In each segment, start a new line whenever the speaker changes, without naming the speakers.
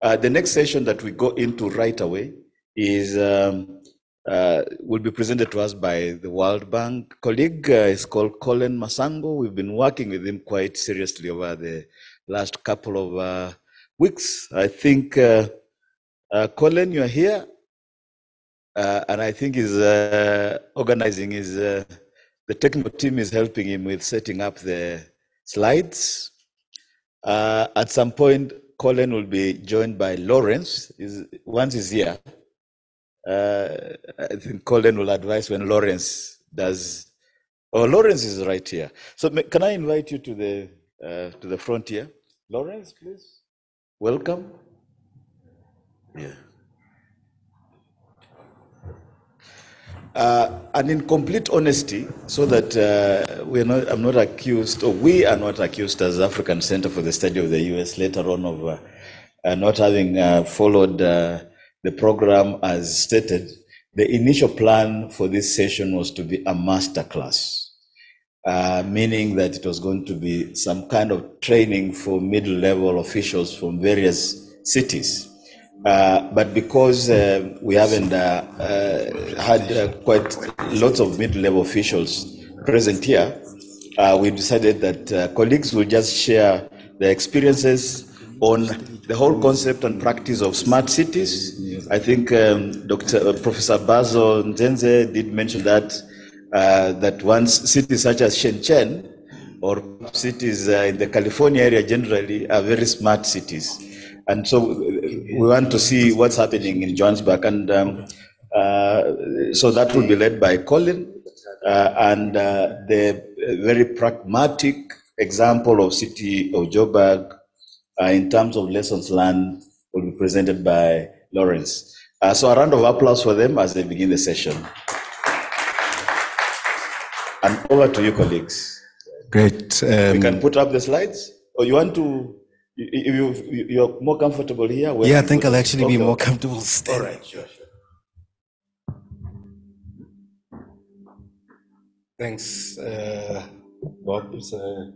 The next session that we go into right away is will be presented to us by the World Bank colleague. Is called Collen Masango. We've been working with him quite seriously over the last couple of weeks. I think, Collen, you're here, and I think he's organizing his, the technical team is helping him with setting up the slides. At some point, Collen will be joined by Lawrence. Once he's here, I think Collen will advise when Lawrence does. Oh, Lawrence is right here. So can I invite you to the front here? Lawrence, please. Welcome. Yeah. And in complete honesty, so that I'm not accused, or we are not accused as African Center for the Study of the US later on of not having followed the program as stated. The initial plan for this session was to be a master class, meaning that it was going to be some kind of training for middle-level officials from various cities. But because we haven't had quite lots of mid-level officials present here, we decided that colleagues will just share their experiences on the whole concept and practice of smart cities. I think Professor Bazo Nzenze did mention that that once cities such as Shenzhen or cities in the California area generally are very smart cities. And so we want to see what's happening in Johannesburg. And so that will be led by Collen. And the very pragmatic example of city of Joburg in terms of lessons learned will be presented by Lawrence. So a round of applause for them as they begin the session. And over to you, colleagues.
Great.
We can put up the slides, or you want to? If you're more comfortable here?
Yeah, I think I'll actually be more comfortable standing.
All right, sure.
Thanks, Bob. So,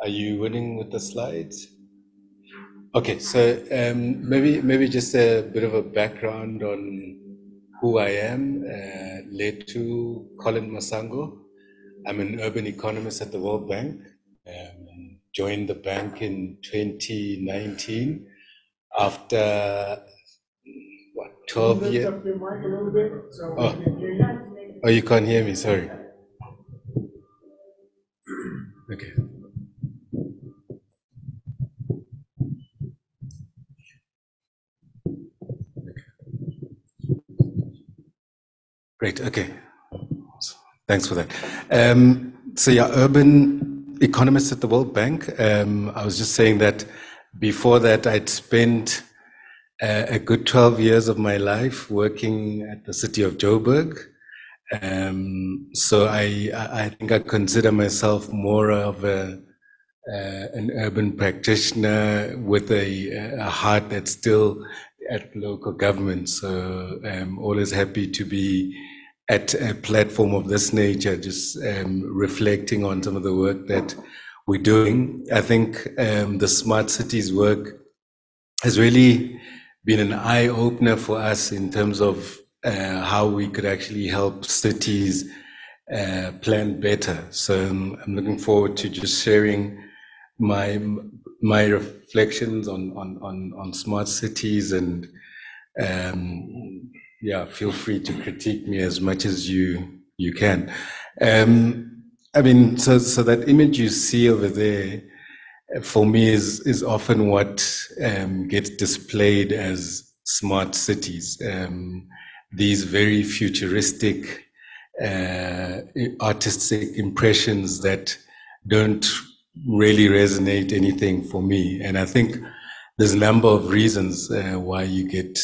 are you winning with the slides? Okay, so maybe just a bit of a background on who I am. Letu Collen Masango. I'm an urban economist at the World Bank. Joined the bank in 2019 after 12 years. Oh, you can't hear me, sorry. Okay. Great, okay. Thanks for that. So yeah, urban economist at the World Bank. I was just saying that before that, I'd spent a good 12 years of my life working at the city of Joburg. So I think I consider myself more of an urban practitioner with a heart that's still at local government. So I'm always happy to be at a platform of this nature, just reflecting on some of the work that we're doing. I think the smart cities work has really been an eye-opener for us in terms of how we could actually help cities plan better. So I'm looking forward to just sharing my reflections on smart cities, and yeah, feel free to critique me as much as you can. I mean, so that image you see over there, for me, is often what gets displayed as smart cities. These very futuristic, artistic impressions that don't really resonate anything for me. And I think there's a number of reasons why you get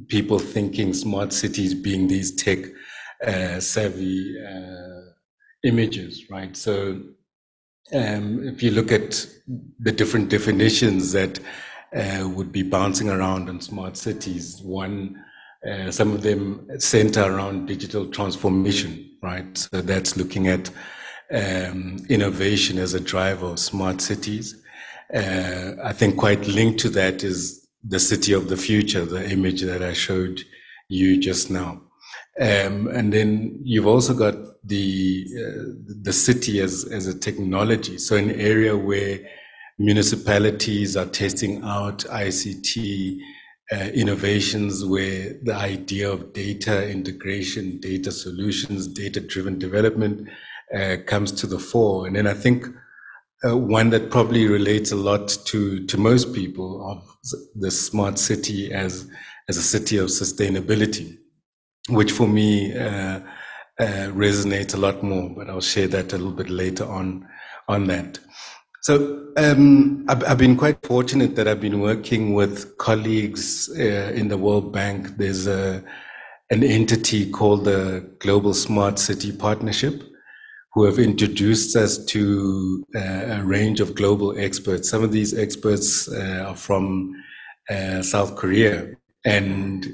people thinking smart cities being these tech savvy images, right? So if you look at the different definitions that would be bouncing around on smart cities, some of them center around digital transformation, right? So that's looking at innovation as a driver of smart cities. I think quite linked to that is the city of the future, the image that I showed you just now. And then you've also got the city as a technology. So an area where municipalities are testing out ICT innovations, where the idea of data integration, data solutions, data-driven development comes to the fore. And then I think one that probably relates a lot to most people of the smart city as a city of sustainability, which for me resonates a lot more, but I'll share that a little bit later on that. So I've been quite fortunate that I've been working with colleagues in the World Bank. There's an entity called the Global Smart City Partnership, who have introduced us to a range of global experts. Some of these experts are from South Korea, and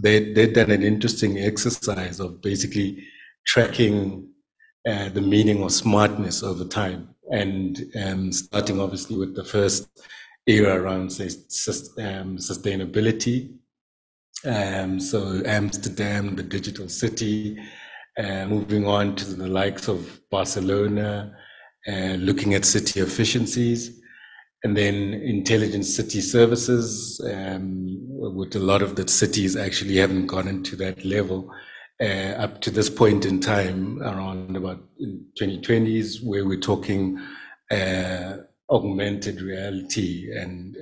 they've done an interesting exercise of basically tracking the meaning of smartness over time, and starting obviously with the first era around, say, sustainability. So Amsterdam, the digital city, moving on to the likes of Barcelona, looking at city efficiencies, and then intelligent city services, with a lot of the cities actually haven't gone into that level up to this point in time, around about 2020s, where we're talking augmented reality, and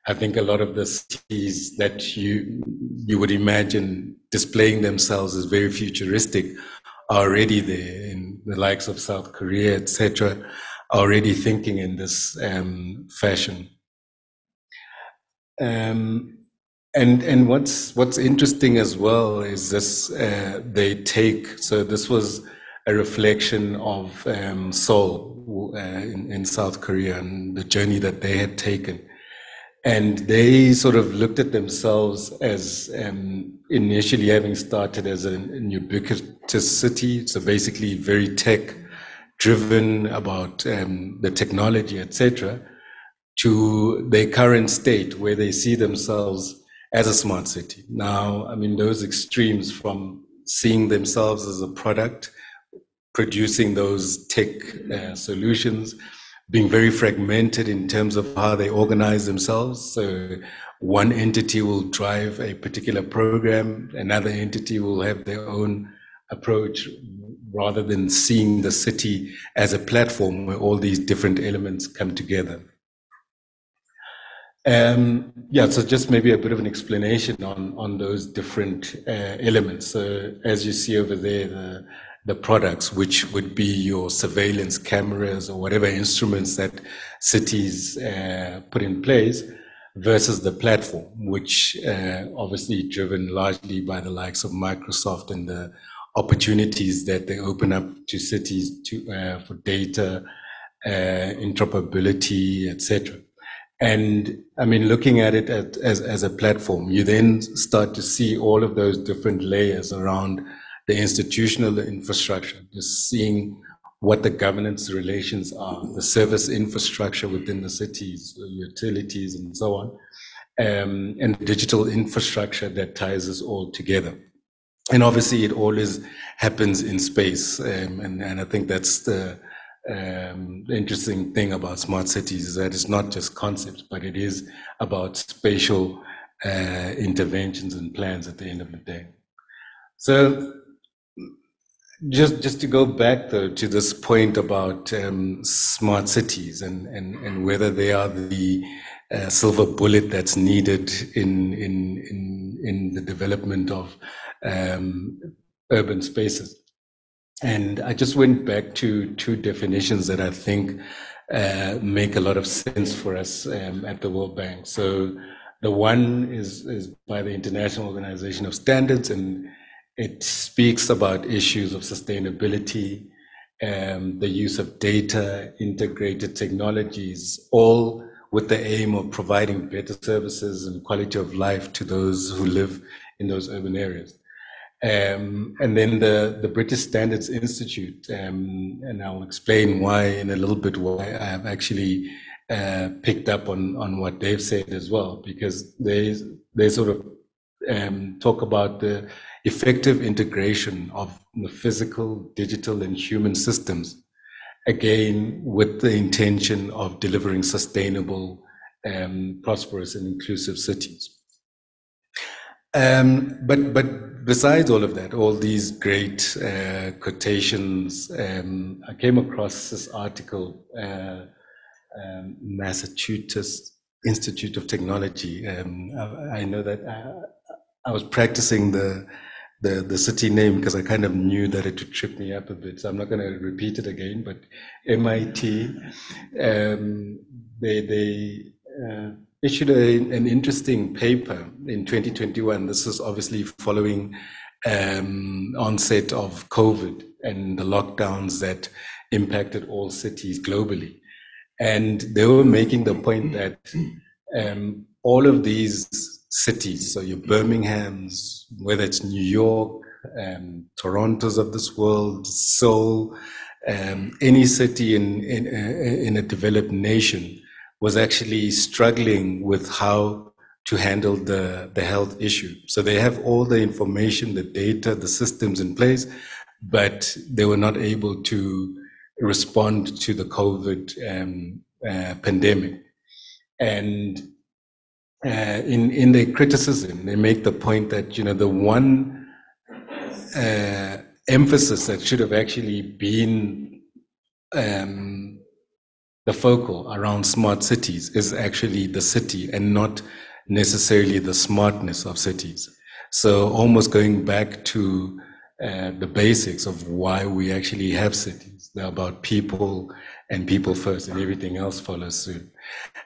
I think a lot of the cities that you would imagine displaying themselves as very futuristic are already there, in the likes of South Korea, etc., already thinking in this fashion. And what's interesting as well is this, so this was a reflection of Seoul in South Korea and the journey that they had taken. And they sort of looked at themselves as initially having started as an ubiquitous city, so basically very tech driven about the technology, etc., to their current state where they see themselves as a smart city. Now, I mean, those extremes from seeing themselves as a product, producing those tech solutions, being very fragmented in terms of how they organize themselves. So one entity will drive a particular program, another entity will have their own approach, rather than seeing the city as a platform where all these different elements come together. So just maybe a bit of an explanation on those different elements. So as you see over there, the products, which would be your surveillance cameras or whatever instruments that cities put in place, versus the platform, which obviously driven largely by the likes of Microsoft and the opportunities that they open up to cities for data, interoperability, etc. And I mean, looking at it as a platform, you then start to see all of those different layers around the institutional infrastructure, just seeing what the governance relations are, the service infrastructure within the cities, the utilities, and so on, and the digital infrastructure that ties us all together. And obviously, it always happens in space, and I think that's the interesting thing about smart cities, is that it's not just concepts, but it is about spatial interventions and plans at the end of the day. So just to go back though to this point about smart cities and whether they are the silver bullet that's needed in the development of urban spaces. And I just went back to two definitions that I think make a lot of sense for us at the World Bank. So the one is by the International Organization of Standards, and it speaks about issues of sustainability, the use of data, integrated technologies, all with the aim of providing better services and quality of life to those who live in those urban areas. And then the British Standards Institute, and I'll explain why in a little bit, why I have actually picked up on what they've said as well, because they sort of talk about the effective integration of the physical, digital, and human systems, again, with the intention of delivering sustainable, prosperous, and inclusive cities. But besides all of that, all these great quotations, I came across this article, Massachusetts Institute of Technology. I know that I was practicing the city name because I kind of knew that it would trip me up a bit. So I'm not going to repeat it again, but MIT, they issued an interesting paper in 2021. This is obviously following onset of COVID and the lockdowns that impacted all cities globally. And they were making the point that all of these cities, so your Birminghams, whether it's New York, Torontos of this world, Seoul, any city in a developed nation was actually struggling with how to handle the health issue. So they have all the information, the data, the systems in place, but they were not able to respond to the COVID pandemic. And in their criticism, they make the point that, you know, the one emphasis that should have actually been the focal around smart cities is actually the city and not necessarily the smartness of cities. So almost going back to the basics of why we actually have cities. They're about people and people first, and everything else follows suit.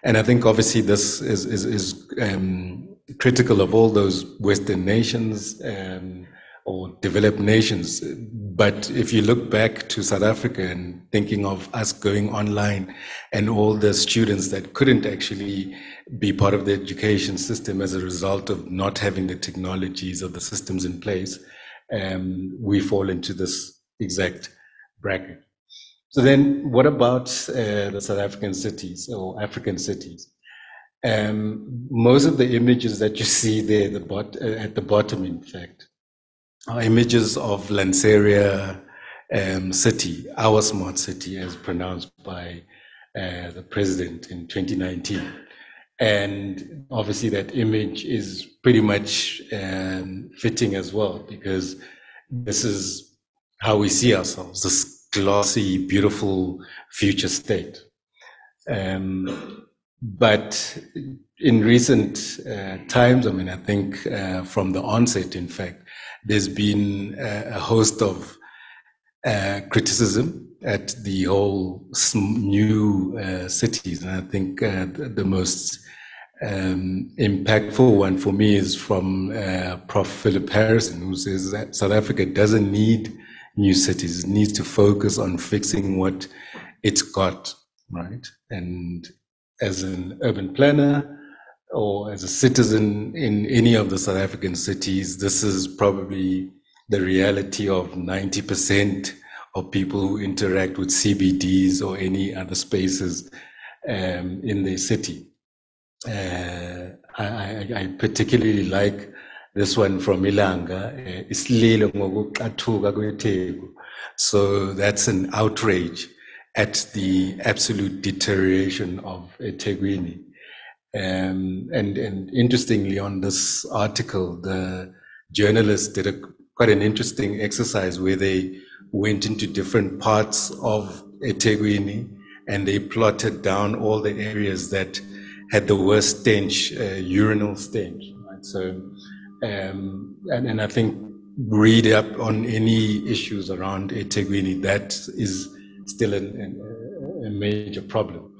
And I think obviously this is critical of all those Western nations or developed nations. But if you look back to South Africa and thinking of us going online and all the students that couldn't actually be part of the education system as a result of not having the technologies or the systems in place, we fall into this exact bracket. So then what about the South African cities or African cities? Most of the images that you see there at the bottom, in fact, are images of Lanseria city, our smart city, as pronounced by the president in 2019. And obviously that image is pretty much fitting as well, because this is how we see ourselves, this glossy, beautiful future state. But in recent times, I mean, I think from the onset, in fact, there's been a host of criticism at the whole new cities. And I think the most impactful one for me is from Prof. Philip Harrison, who says that South Africa doesn't need new cities. It needs to focus on fixing what it's got, right? And as an urban planner or as a citizen in any of the South African cities, this is probably the reality of 90% of people who interact with CBDs or any other spaces in their city. I particularly like this one from Ilanga, Isililo ngokuqathuka kweTheku. So that's an outrage at the absolute deterioration of eThekwini. And interestingly, on this article, the journalists did quite an interesting exercise where they went into different parts of eThekwini and they plotted down all the areas that had the worst stench, urinal stench. Right? So, and I think read up on any issues around eThekwini, that is still a major problem.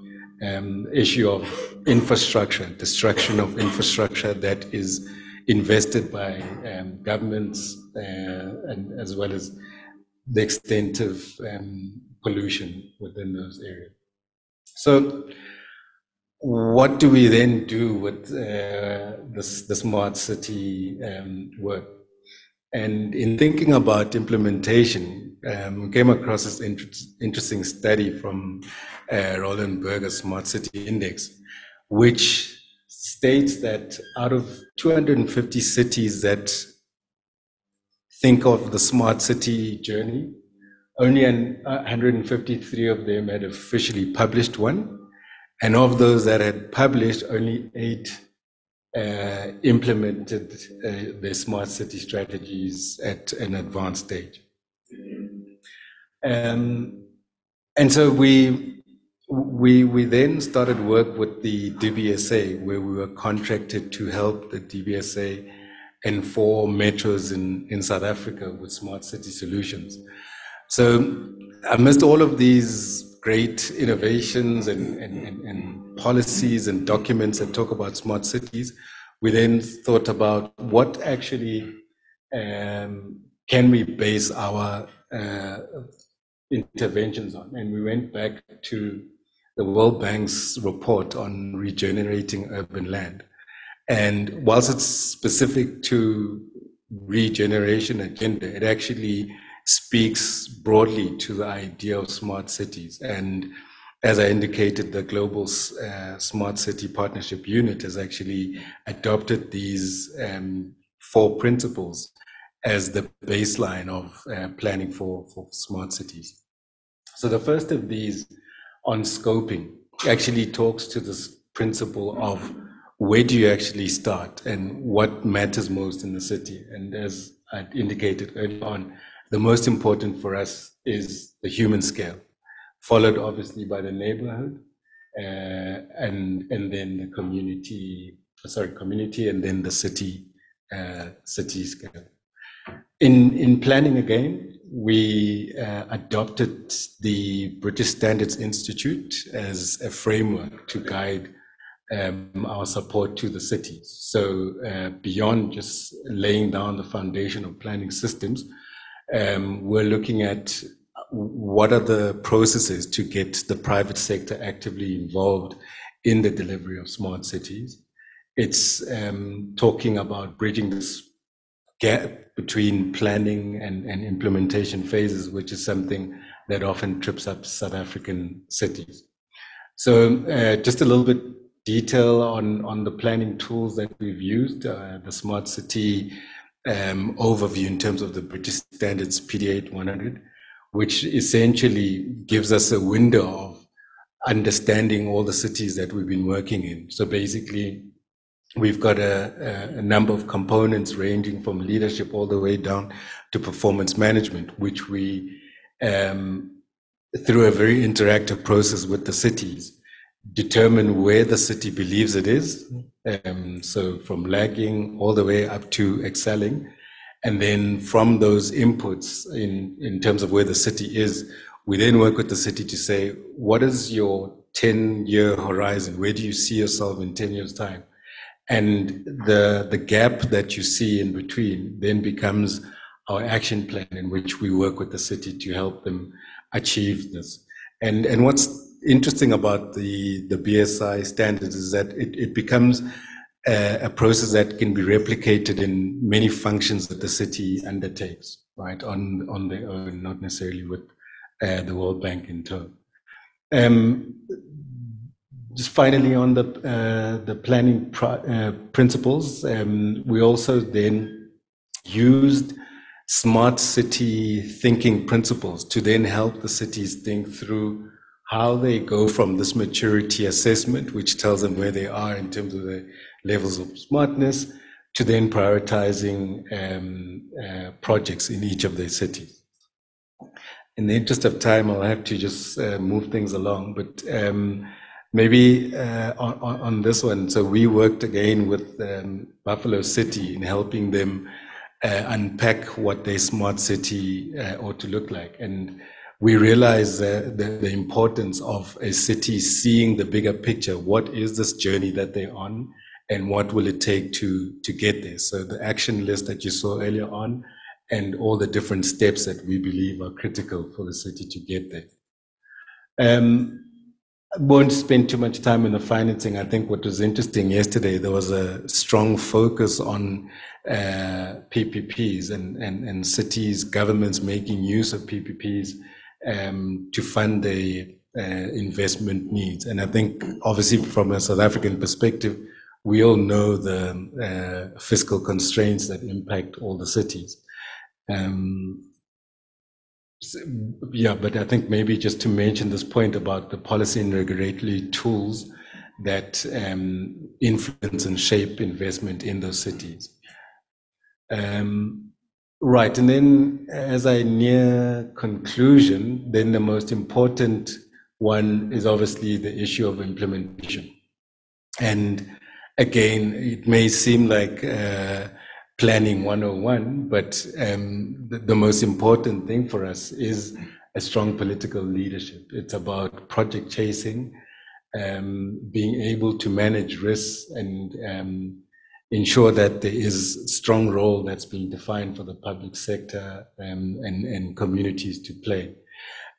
Issue of infrastructure, destruction of infrastructure that is invested by governments, and as well as the extent of pollution within those areas. So what do we then do with the smart city work? And in thinking about implementation, came across this interesting study from Roland Berger's Smart City Index, which states that out of 250 cities that think of the smart city journey, only 153 of them had officially published one. And of those that had published, only 8 implemented their smart city strategies at an advanced stage. And so we then started work with the DBSA, where we were contracted to help the DBSA and 4 metros in South Africa with smart city solutions. So amidst all of these great innovations and policies and documents that talk about smart cities, we then thought about what actually can we base our interventions on. And we went back to the World Bank's report on regenerating urban land. And whilst it's specific to regeneration agenda, it actually speaks broadly to the idea of smart cities. And as I indicated, the Global Smart City Partnership Unit has actually adopted these 4 principles as the baseline of planning for smart cities. So the first of these, on scoping, actually talks to this principle of where do you actually start and what matters most in the city. And as I indicated earlier on, the most important for us is the human scale, followed obviously by the neighborhood, and then the community, and then the city scale. In planning again, we adopted the British Standards Institute as a framework to guide our support to the cities. So beyond just laying down the foundation of planning systems, we're looking at what are the processes to get the private sector actively involved in the delivery of smart cities. It's talking about bridging this gap between planning and implementation phases, which is something that often trips up South African cities. So just a little bit detail on the planning tools that we've used, the Smart City overview in terms of the British Standards PD 800, which essentially gives us a window of understanding all the cities that we've been working in. So basically, we've got a number of components ranging from leadership all the way down to performance management, which we, through a very interactive process with the cities, determine where the city believes it is. So from lagging all the way up to excelling. And then from those inputs in terms of where the city is, we then work with the city to say, what is your 10-year horizon? Where do you see yourself in 10 years' time? And the gap that you see in between then becomes our action plan in which we work with the city to help them achieve this. And what's interesting about the BSI standards is that it becomes a process that can be replicated in many functions that the city undertakes, right, on their own, not necessarily with the World Bank in tow. Just finally on the planning principles, we also then used smart city thinking principles to then help the cities think through how they go from this maturity assessment, which tells them where they are in terms of the levels of smartness, to then prioritizing projects in each of their cities. In the interest of time, I'll have to just move things along, but maybe on this one. So we worked again with Buffalo City in helping them unpack what their smart city ought to look like. And we realize the importance of a city seeing the bigger picture. What is this journey that they're on, and what will it take to get there? So the action list that you saw earlier on, and all the different steps that we believe are critical for the city to get there. I won't spend too much time in the financing. I think what was interesting yesterday, there was a strong focus on PPPs and cities, governments making use of PPPs to fund their investment needs. And I think, obviously, from a South African perspective, we all know the fiscal constraints that impact all the cities. Yeah, but I think maybe just to mention this point about the policy and regulatory tools that influence and shape investment in those cities. Right, and then as I near conclusion, then the most important one is obviously the issue of implementation. And again, it may seem like planning 101, but the most important thing for us is a strong political leadership. It's about project chasing, being able to manage risks and ensure that there is a strong role that's being defined for the public sector and communities to play.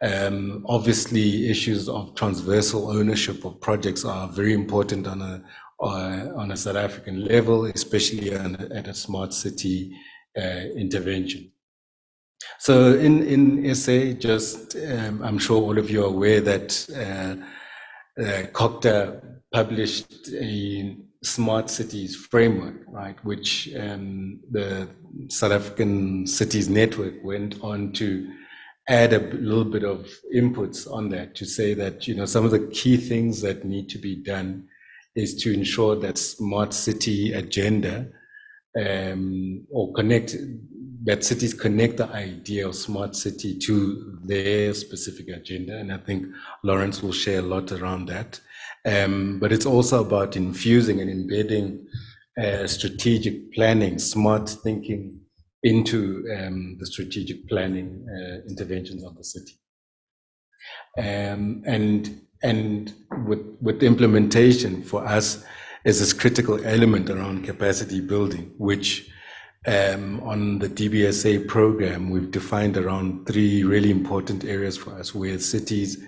Obviously, issues of transversal ownership of projects are very important on a South African level, especially at a smart city intervention. So in SA, just I'm sure all of you are aware that COCTA published a smart cities framework, right, which the South African Cities Network went on to add a little bit of inputs on that to say that, you know, some of the key things that need to be done is to ensure that smart city agenda or that cities connect the idea of smart city to their specific agenda. And I think Lawrence will share a lot around that. But it's also about infusing and embedding strategic planning, smart thinking into the strategic planning interventions of the city. And with implementation for us is this critical element around capacity building, which on the DBSA program, we've defined around 3 really important areas for us where cities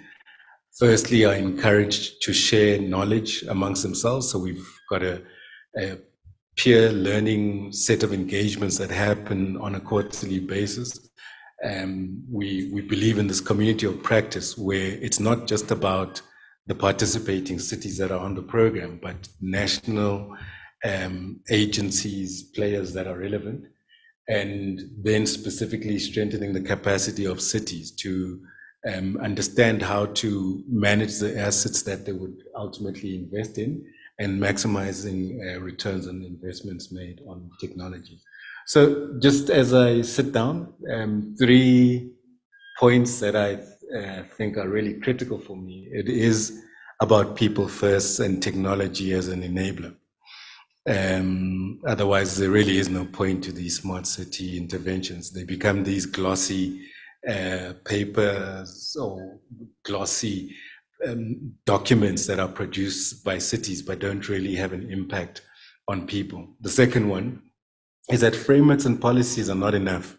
firstly are encouraged to share knowledge amongst themselves. So we've got a peer learning set of engagements that happen on a quarterly basis. We believe in this community of practice where it's not just about the participating cities that are on the program, but national agencies, players that are relevant, and then specifically strengthening the capacity of cities to understand how to manage the assets that they would ultimately invest in and maximizing returns on investments made on technology. So just as I sit down, 3 points that I think are really critical for me. It is about people first and technology as an enabler. Otherwise, there really is no point to these smart city interventions. They become these glossy papers or glossy documents that are produced by cities but don't really have an impact on people. The second one is that frameworks and policies are not enough.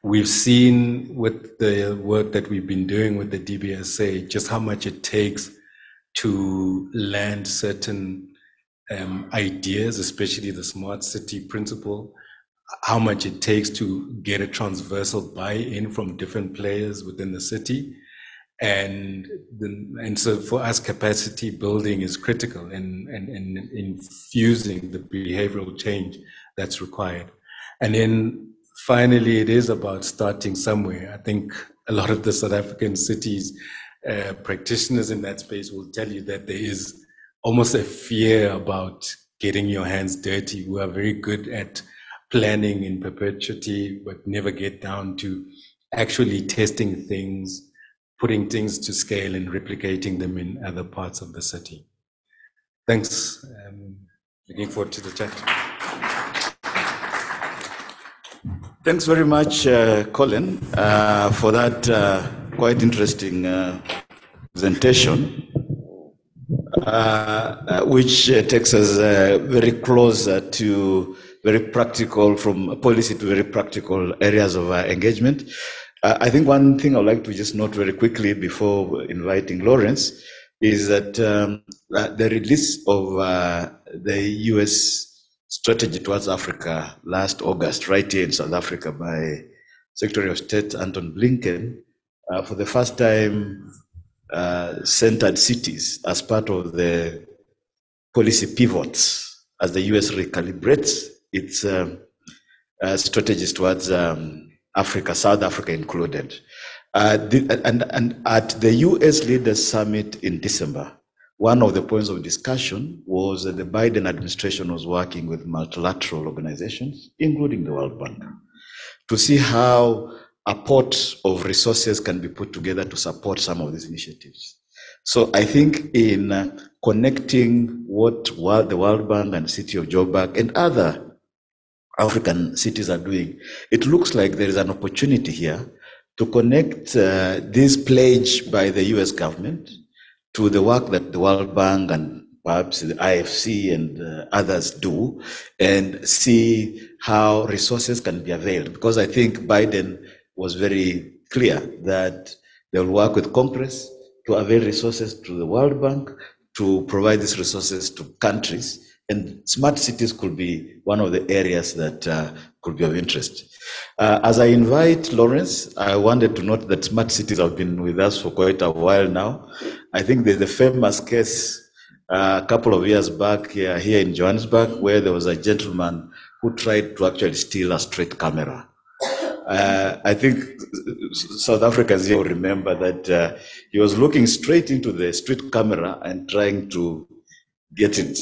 We've seen with the work that we've been doing with the DBSA just how much it takes to land certain ideas, especially the smart city principle, how much it takes to get a transversal buy-in from different players within the city. And so for us, capacity building is critical in infusing the behavioral change that's required. And then finally, it is about starting somewhere. I think a lot of the South African cities practitioners in that space will tell you that there is almost a fear about getting your hands dirty. We are very good at planning in perpetuity, but never get down to actually testing things, putting things to scale and replicating them in other parts of the city. Thanks. Looking forward to the chat.
Thanks very much, Collen, for that quite interesting presentation, which takes us very close to very practical, from policy to very practical areas of engagement. I think one thing I'd like to just note very quickly before inviting Lawrence is that the release of the U.S. strategy towards Africa last August, right here in South Africa, by Secretary of State Anton Blinken, for the first time centered cities as part of the policy pivots as the U.S. recalibrates its strategies towards Africa, South Africa included. And at the U.S. Leaders Summit in December, one of the points of discussion was that the Biden administration was working with multilateral organizations, including the World Bank, to see how a pot of resources can be put together to support some of these initiatives. So I think in connecting what the World Bank and City of Joburg and other African cities are doing, it looks like there is an opportunity here to connect this pledge by the US government to the work that the World Bank and perhaps the IFC and others do, and see how resources can be availed. Because I think Biden was very clear that they will work with Congress to avail resources to the World Bank, to provide these resources to countries. And smart cities could be one of the areas that could be of interest. As I invite Lawrence, I wanted to note that smart cities have been with us for quite a while now. I think there's a famous case a couple of years back here in Johannesburg, where there was a gentleman who tried to actually steal a street camera. I think South Africans here will remember that he was looking straight into the street camera and trying to get it,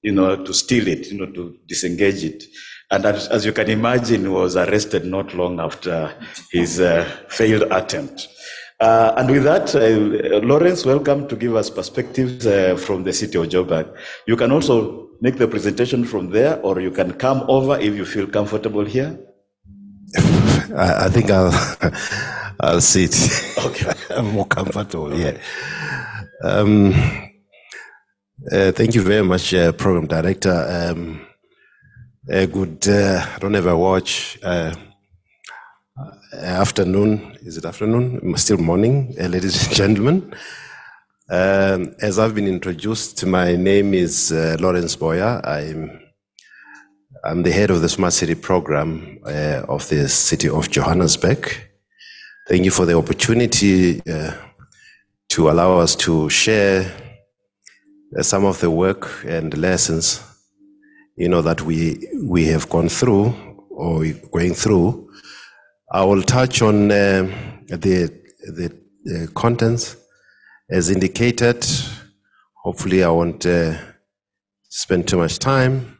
to steal it, to disengage it. And as you can imagine, he was arrested not long after his failed attempt. And with that, Lawrence, welcome to give us perspectives from the City of Joburg. You can also make the presentation from there, or you can come over if you feel comfortable here.
I think I'll sit. Okay. I'm more comfortable, yeah. Thank you very much, Program Director. Good, I don't have a watch. Afternoon, is it afternoon? Still morning, ladies and gentlemen. As I've been introduced, my name is Lawrence Boya. I'm the head of the Smart City Program of the City of Johannesburg. Thank you for the opportunity to allow us to share some of the work and lessons, that we have gone through or going through. I will touch on the contents as indicated. Hopefully, I won't spend too much time.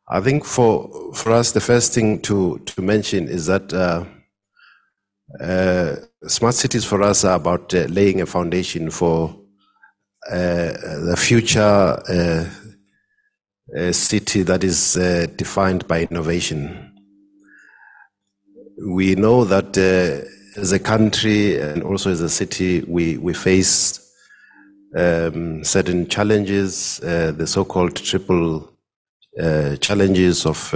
I think for us, the first thing to mention is that smart cities for us are about laying a foundation for the future city that is defined by innovation. We know that as a country and also as a city, we face certain challenges, the so-called triple challenges of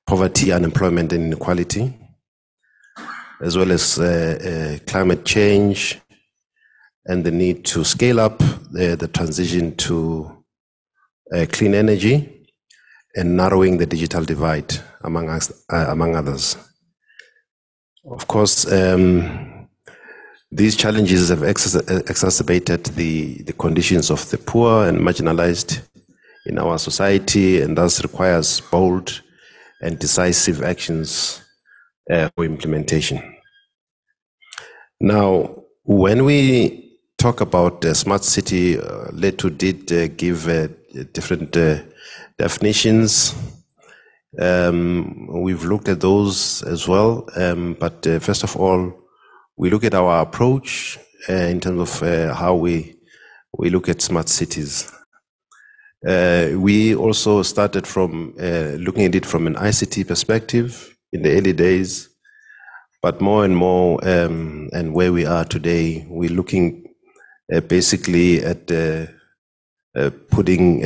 poverty, unemployment, and inequality, as well as climate change and the need to scale up the transition to clean energy and narrowing the digital divide, among others. Of course, these challenges have exacerbated the conditions of the poor and marginalized in our society, and thus requires bold and decisive actions for implementation. Now, when we talk about smart city, Leto did give different definitions. We've looked at those as well, but first of all, we look at our approach in terms of how we look at smart cities. We also started from looking at it from an ICT perspective in the early days, but more and more, and where we are today, we're looking basically at putting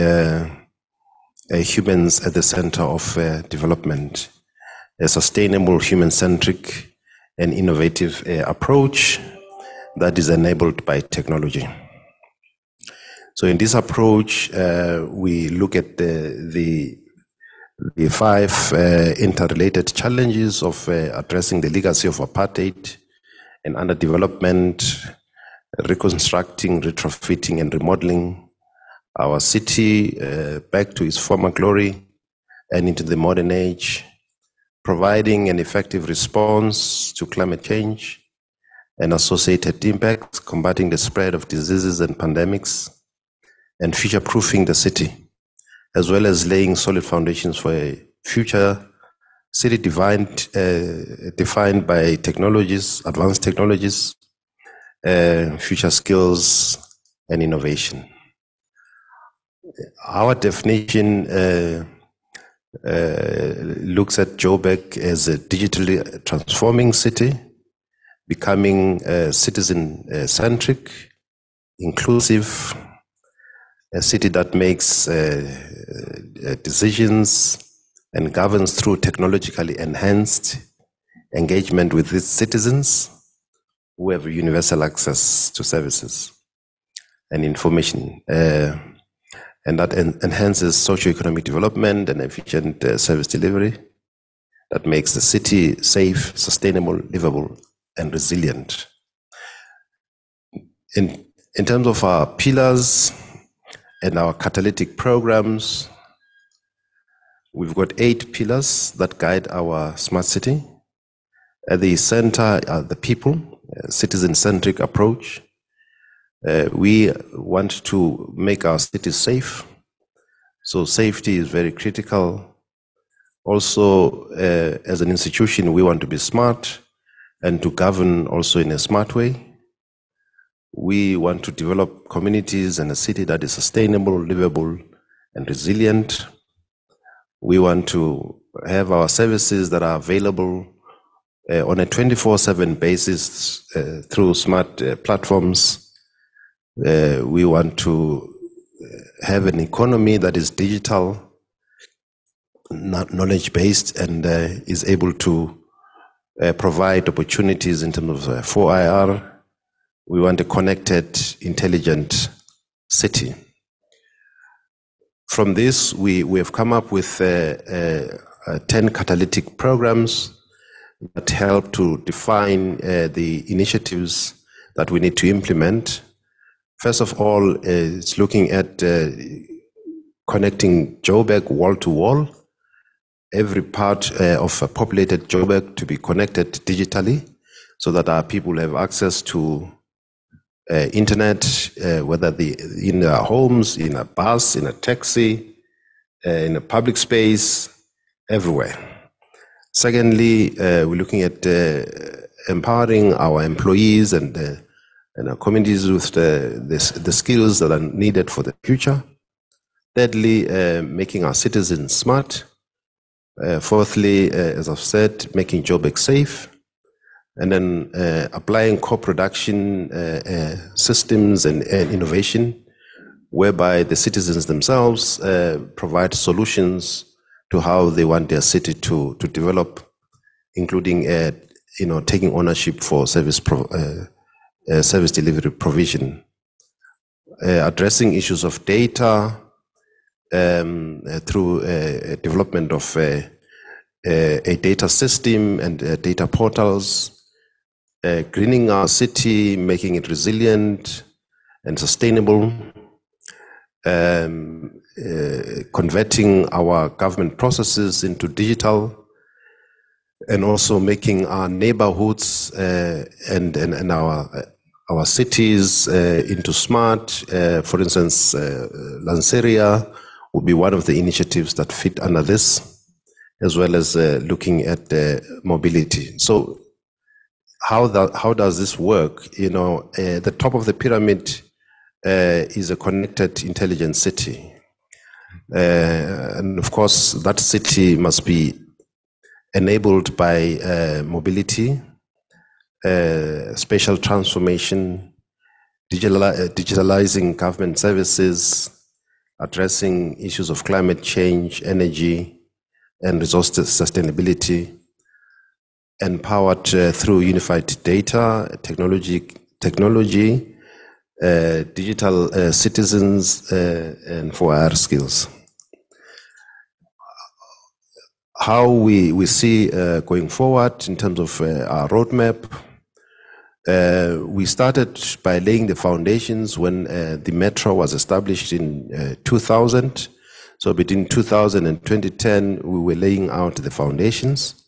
humans at the center of development, a sustainable, human-centric, and innovative approach that is enabled by technology. So in this approach, we look at the 5 interrelated challenges of addressing the legacy of apartheid and underdevelopment, reconstructing, retrofitting, and remodeling our city back to its former glory and into the modern age, providing an effective response to climate change and associated impacts, combating the spread of diseases and pandemics, and future-proofing the city, as well as laying solid foundations for a future city defined by technologies, advanced technologies, future skills, and innovation. Our definition looks at Joburg as a digitally transforming city, becoming citizen-centric, inclusive, a city that makes decisions and governs through technologically enhanced engagement with its citizens who have universal access to services and information, and that enhances socioeconomic development and efficient service delivery that makes the city safe, sustainable, livable, and resilient. In terms of our pillars and our catalytic programs, we've got 8 pillars that guide our smart city. At the center are the people, citizen-centric approach. We want to make our cities safe. So safety is very critical. Also, as an institution, we want to be smart and to govern also in a smart way. We want to develop communities and a city that is sustainable, livable, and resilient. We want to have our services that are available on a 24/7 basis through smart platforms. We want to have an economy that is digital, knowledge-based, and is able to provide opportunities in terms of 4IR. We want a connected, intelligent city. From this, we have come up with 10 catalytic programs that help to define the initiatives that we need to implement. First of all, it's looking at connecting Joburg wall to wall, every part of a populated Joburg to be connected digitally so that our people have access to internet, whether in their homes, in a bus, in a taxi, in a public space, everywhere. Secondly, we're looking at empowering our employees and our communities with the skills that are needed for the future. Thirdly, making our citizens smart. Fourthly, as I've said, making Joburg safe. And then applying co-production systems and innovation, whereby the citizens themselves provide solutions to how they want their city to develop, including taking ownership for service delivery provision, addressing issues of data through development of a data system and data portals, greening our city, making it resilient and sustainable, converting our government processes into digital, and also making our neighborhoods and our cities into smart. For instance, Lanseria would be one of the initiatives that fit under this, as well as looking at mobility. So how does this work? The top of the pyramid is a connected, intelligent city. And of course, that city must be enabled by mobility, spatial transformation, digitalizing government services, addressing issues of climate change, energy, and resource sustainability, empowered through unified data, technology, digital citizens, and for our skills. How we see going forward in terms of our roadmap. We started by laying the foundations when the metro was established in 2000. So between 2000 and 2010, we were laying out the foundations.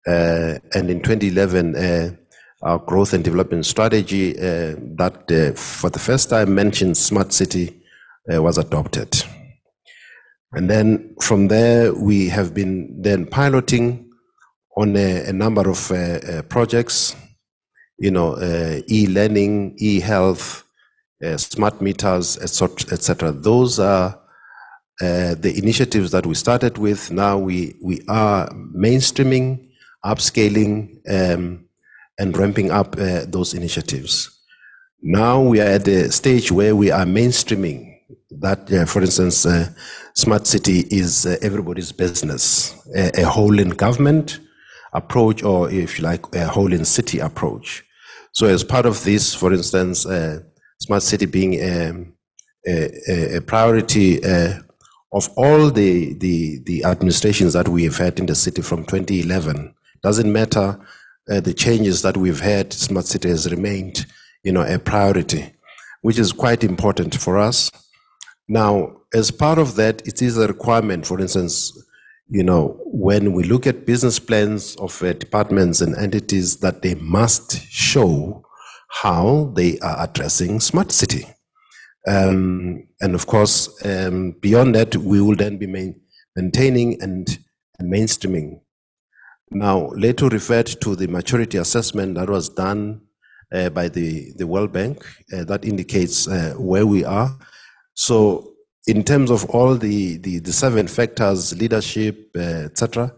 And in 2011, our growth and development strategy that for the first time mentioned smart city was adopted. And then from there, we have been then piloting on a number of projects, e-learning, e-health, smart meters, etc. Those are the initiatives that we started with. Now we are mainstreaming, upscaling, and ramping up those initiatives. Now we are at the stage where we are mainstreaming that, for instance, smart city is everybody's business, a whole in government approach, or if you like, a whole in city approach. So as part of this, for instance, smart city being a priority of all the administrations that we have had in the city from 2011, doesn't matter the changes that we've had, smart city has remained, a priority, which is quite important for us. Now, as part of that, it is a requirement, for instance, when we look at business plans of departments and entities, that they must show how they are addressing smart city. And of course, beyond that, we will then be maintaining and mainstreaming. Now, Leto referred to the maturity assessment that was done by the World Bank that indicates where we are. So in terms of all the 7 factors, leadership, etc.,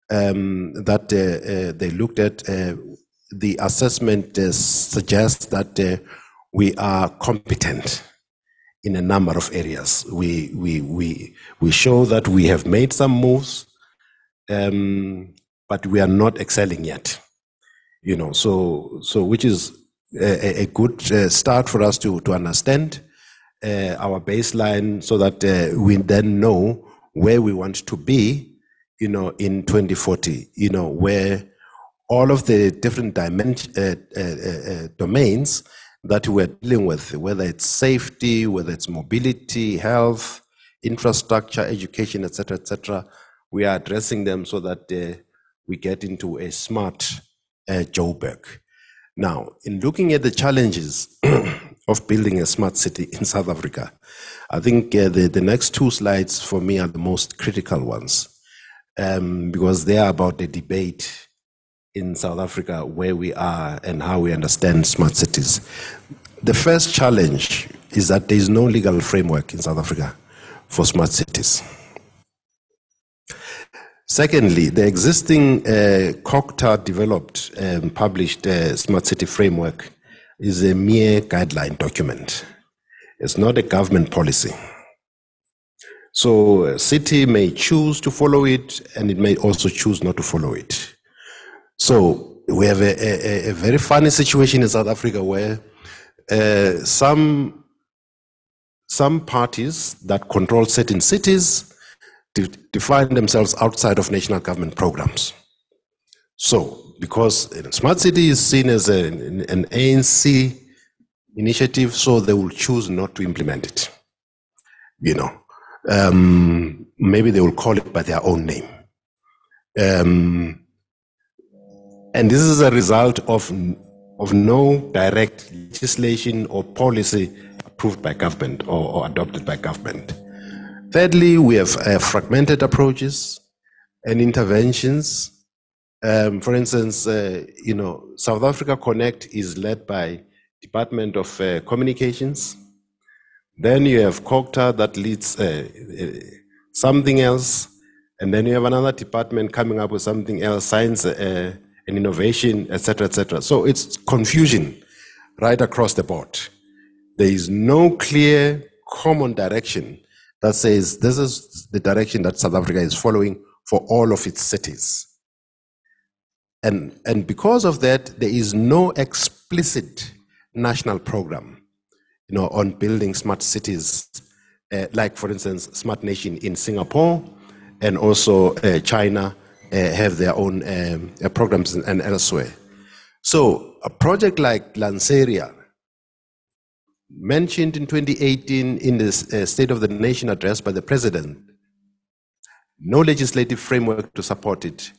that they looked at, the assessment suggests that we are competent in a number of areas. We show that we have made some moves, but we are not excelling yet. So which is a good start for us to understand our baseline, so that we then know where we want to be, in 2040, where all of the different domains that we're dealing with, whether it's safety, whether it's mobility, health, infrastructure, education, etc., we are addressing them so that we get into a smart Joburg. Now, in looking at the challenges of building a smart city in South Africa, I think the next 2 slides for me are the most critical ones, because they are about the debate in South Africa, where we are and how we understand smart cities. The first challenge is that there is no legal framework in South Africa for smart cities. Secondly, the existing COCTA developed and published smart city framework is a mere guideline document. It's not a government policy. So a city may choose to follow it, and it may also choose not to follow it. So we have a very funny situation in South Africa where some parties that control certain cities define themselves outside of national government programs. So, because smart city is seen as an ANC initiative, so they will choose not to implement it. Maybe they will call it by their own name. And this is a result of no direct legislation or policy approved by government or adopted by government. Thirdly, we have fragmented approaches and interventions. For instance, South Africa Connect is led by Department of Communications. Then you have COCTA that leads something else, and then you have another department coming up with something else, science and innovation, etc. So it's confusion right across the board. There is no clear common direction that says this is the direction that South Africa is following for all of its cities. And because of that, there is no explicit national program, on building smart cities, like for instance, Smart Nation in Singapore, and also China have their own programs and elsewhere. So a project like Lanseria, mentioned in 2018 in the State of the Nation address by the President, no legislative framework to support it,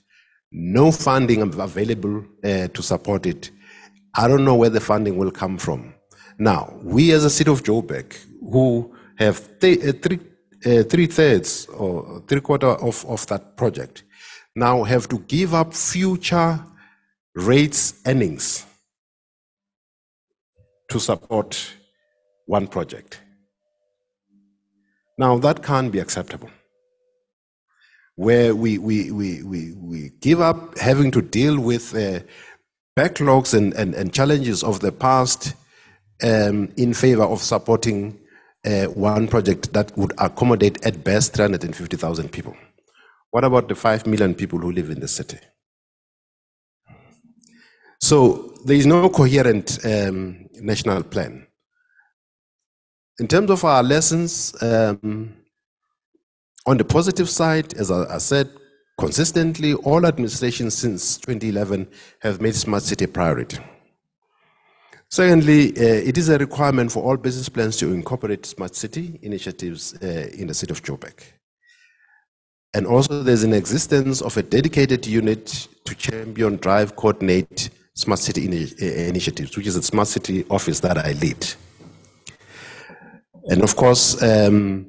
no funding available to support it. I don't know where the funding will come from. Now, we as a city of Joburg, who have three-thirds or three-quarter of that project, now have to give up future rates earnings to support one project. Now, that can't be acceptable, where we give up having to deal with backlogs and challenges of the past in favor of supporting one project that would accommodate at best 350,000 people. What about the 5 million people who live in the city? So there is no coherent national plan. In terms of our lessons, on the positive side, as I said, consistently, all administrations since 2011 have made smart city a priority. Secondly, it is a requirement for all business plans to incorporate smart city initiatives in the city of Joburg. And also there's an existence of a dedicated unit to champion, drive, coordinate smart city initiatives, which is a smart city office that I lead. And of course, there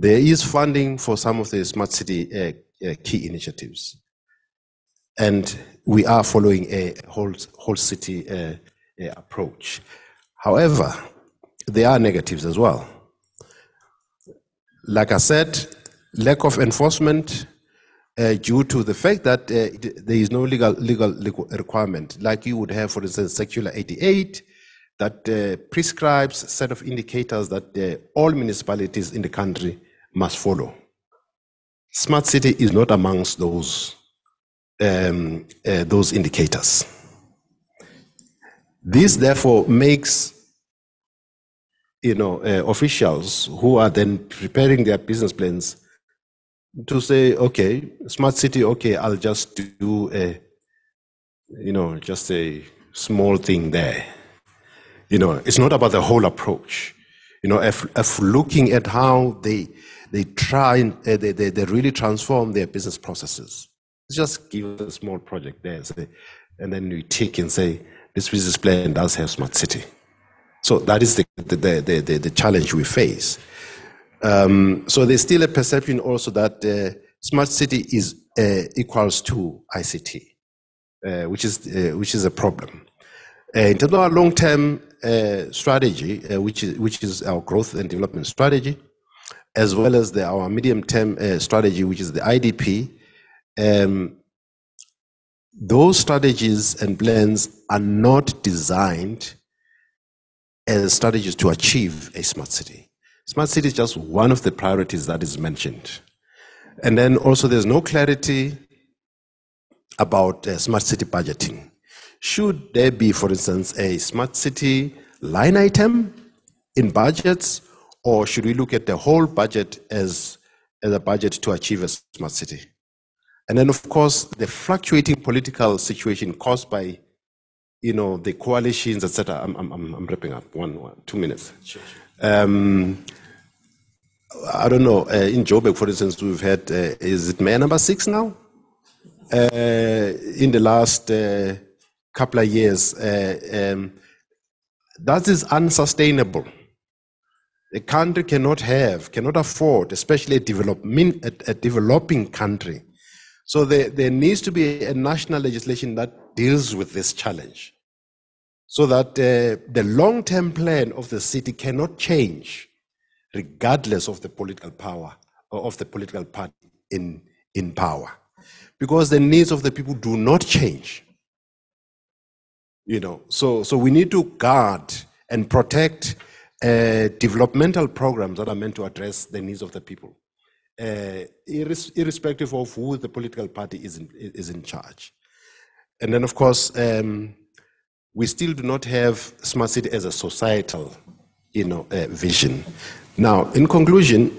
is funding for some of the smart city key initiatives. And we are following a whole city approach. However, there are negatives as well. Like I said, lack of enforcement due to the fact that there is no legal requirement, like you would have, for instance, Circular 88, that prescribes a set of indicators that all municipalities in the country must follow. Smart city is not amongst those indicators. This therefore makes officials who are then preparing their business plans to say, okay, smart city, okay, I'll just do just a small thing there. It's not about the whole approach. If looking at how they try and they really transform their business processes. Just give a small project there, and then we tick and say, this business plan does have smart city. So that is the challenge we face. So there's still a perception also that smart city is equals to ICT, which is a problem. In terms of our long-term strategy, which is our growth and development strategy, as well as our medium-term strategy, which is the IDP, those strategies and plans are not designed as strategies to achieve a smart city. Smart city is just one of the priorities that is mentioned. And then also there's no clarity about smart city budgeting. Should there be, for instance, a smart city line item in budgets, or should we look at the whole budget as a budget to achieve a smart city? And then, of course, the fluctuating political situation caused by, the coalitions, etc. I'm wrapping up. 2 minutes. Sure. I don't know. In Joburg, for instance, we've had, is it mayor number 6 now? In the last couple of years, that is unsustainable. A country cannot afford, especially a developing country. So there needs to be a national legislation that deals with this challenge, so that the long-term plan of the city cannot change, regardless of the political power or of the political party in power, because the needs of the people do not change. So we need to guard and protect developmental programs that are meant to address the needs of the people, irrespective of who the political party is in charge. And then, of course, we still do not have smart city as a societal, vision. Now, in conclusion,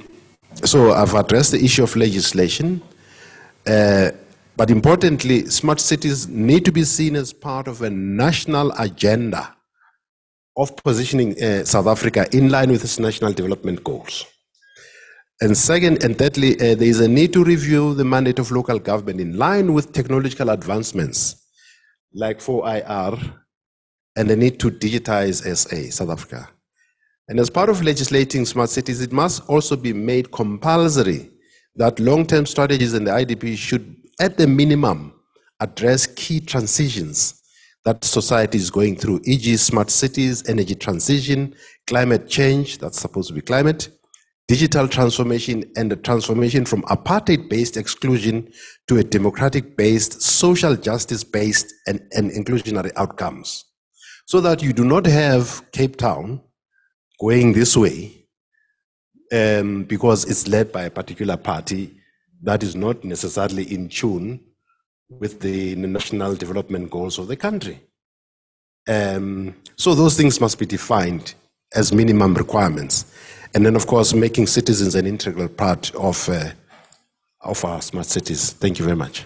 so I've addressed the issue of legislation, but importantly, smart cities need to be seen as part of a national agenda of positioning South Africa in line with its national development goals. And second and thirdly, there is a need to review the mandate of local government in line with technological advancements like 4IR and the need to digitize SA, South Africa. And as part of legislating smart cities, it must also be made compulsory that long-term strategies in the IDP should, at the minimum, address key transitions that society is going through, e.g. smart cities, energy transition, climate change, that's supposed to be climate, digital transformation, and the transformation from apartheid-based exclusion to a democratic-based, social justice-based, and inclusionary outcomes. So that you do not have Cape Town going this way because it's led by a particular party that is not necessarily in tune with the national development goals of the country. So those things must be defined as minimum requirements. And then, of course, making citizens an integral part of our smart cities. Thank you very much.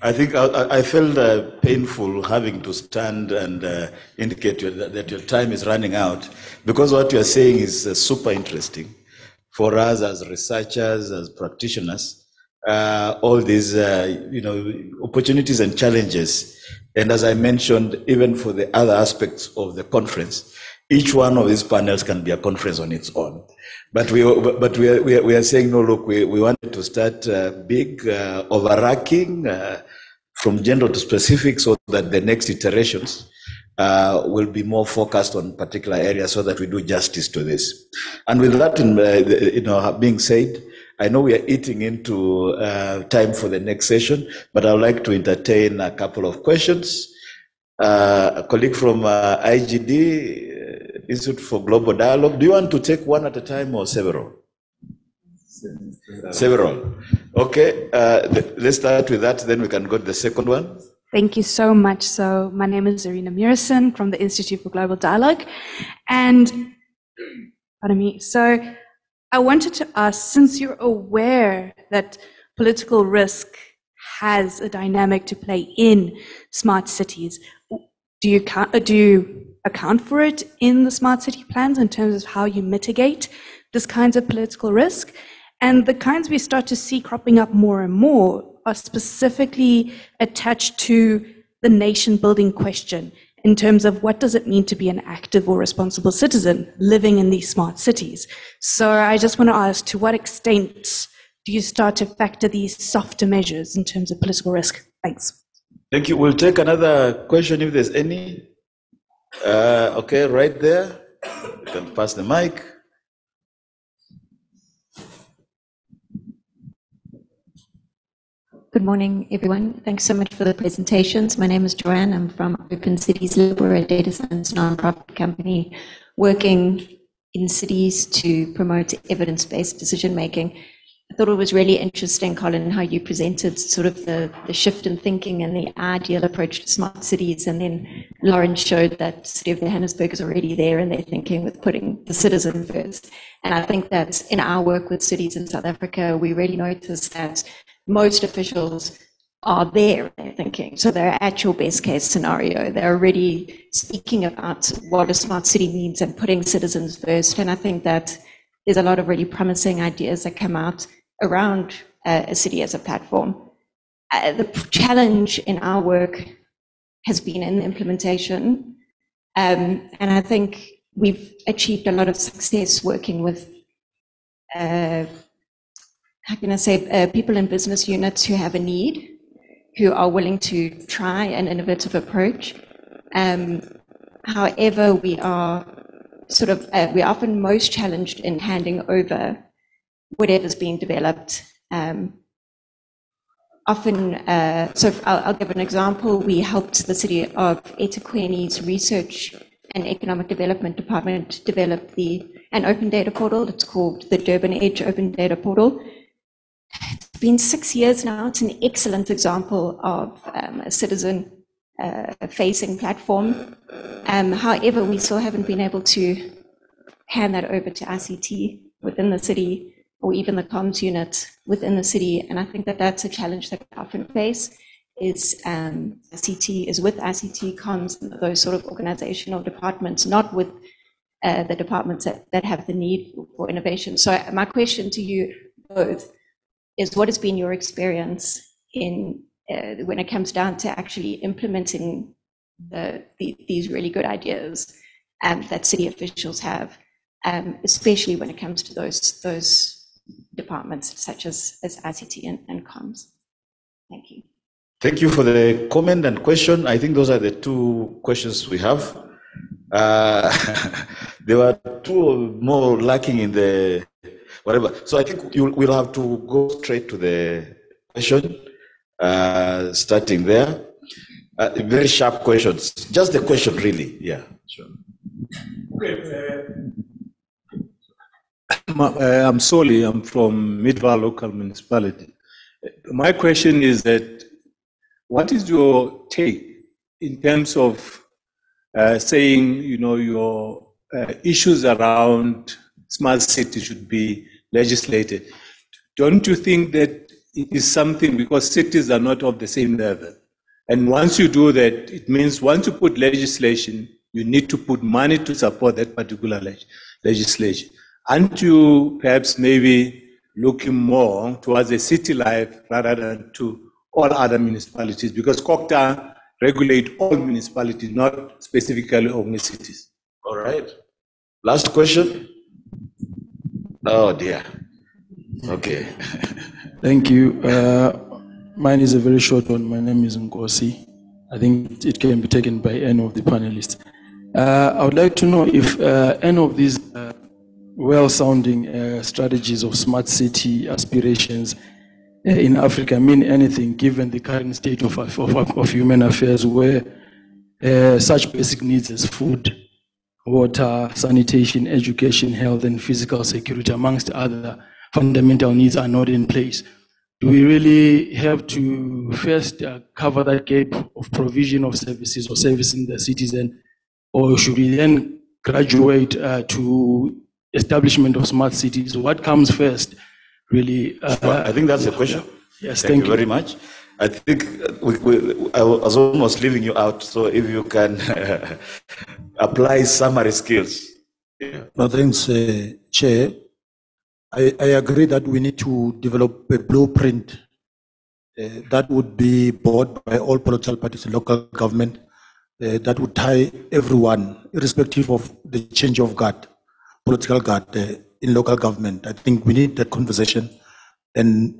I felt painful having to stand and indicate that your time is running out, because what you are saying is super interesting for us as researchers, as practitioners. All these opportunities and challenges, and as I mentioned, even for the other aspects of the conference, each one of these panels can be a conference on its own. But we are saying, no, look, we wanted to start big, overarching, from general to specific, so that the next iterations will be more focused on particular areas, so that we do justice to this. And with that, being said, I know we are eating into time for the next session, but I would like to entertain a couple of questions. A colleague from IGD, Institute for Global Dialogue. Do you want to take one at a time or several? Several. Okay, let's start with that, then we can go to the second one.
Thank you so much. So my name is Zarina Murison from the Institute for Global Dialogue. And, pardon me, so I wanted to ask, since you're aware that political risk has a dynamic to play in smart cities, do you account for it in the smart city plans in terms of how you mitigate this kinds of political risk? And the kinds we start to see cropping up more and more are specifically attached to the nation building question in terms of what does it mean to be an active or responsible citizen living in these smart cities. So I just want to ask, to what extent do you start to factor these softer measures in terms of political risk? Thanks.
Thank you. We'll take another question if there's any. Okay, right there. You can pass the mic.
Good morning, everyone. Thanks so much for the presentations. My name is Joanne. I'm from Open Cities Lab. We're a data science nonprofit company working in cities to promote evidence-based decision-making. I thought it was really interesting, Collen, how you presented sort of the shift in thinking and the ideal approach to smart cities. And then Lauren showed that City of Johannesburg is already there and they're thinking with putting the citizen first. And I think that in our work with cities in South Africa, we really noticed that most officials are there, they're thinking. So they're at your best case scenario. They're already speaking about what a smart city means and putting citizens first. And I think that there's a lot of really promising ideas that come out around a city as a platform. The challenge in our work has been in the implementation. And I think we've achieved a lot of success working with people in business units who have a need, who are willing to try an innovative approach. However, we're often most challenged in handing over whatever's being developed. So I'll give an example. We helped the city of eThekwini's research and economic development department develop an open data portal. It's called the Durban Edge Open Data Portal. It's been 6 years now. It's an excellent example of a citizen facing platform. However, we still haven't been able to hand that over to ICT within the city, or even the comms unit within the city. And I think that that's a challenge that we often face, is ICT is with ICT, comms, and those sort of organizational departments, not with the departments that have the need for innovation. So my question to you both is, what has been your experience in when it comes down to actually implementing these really good ideas that city officials have, especially when it comes to those departments such as ICT and comms? Thank you.
Thank you for the comment and question. I think those are the two questions we have. There were two more lacking in the whatever. So I think we'll have to go straight to the question, starting there. Very sharp questions. Just the question, really. Yeah, sure.
Okay. I'm Soli. I'm from Midvar Local Municipality. My question is that, what is your take in terms of saying, your issues around smart cities should be legislated? Don't you think that it is something, because cities are not of the same level? And once you do that, it means once you put legislation, you need to put money to support that particular legislation. Aren't you perhaps maybe looking more towards a city life rather than to all other municipalities? Because COCTA regulate all municipalities, not specifically only cities.
All right. Last question. Oh dear. Okay.
Thank you. Mine is a very short one. My name is Nkosi. I think it can be taken by any of the panelists. I would like to know if any of these well-sounding strategies of smart city aspirations in Africa mean anything, given the current state of human affairs, where such basic needs as food, water, sanitation, education, health, and physical security, amongst other fundamental needs, are not in place. Do we really have to first cover that gap of provision of services or servicing the citizen, or should we then graduate to establishment of smart cities? What comes first, really?
I think that's the question.
Yes,
thank you very much. I think I was almost leaving you out, so if you can apply summary skills. Yeah.
No, thanks, Chair. I agree that we need to develop a blueprint that would be bought by all political parties in local government, that would tie everyone, irrespective of the change of guard, political guard in local government. I think we need that conversation and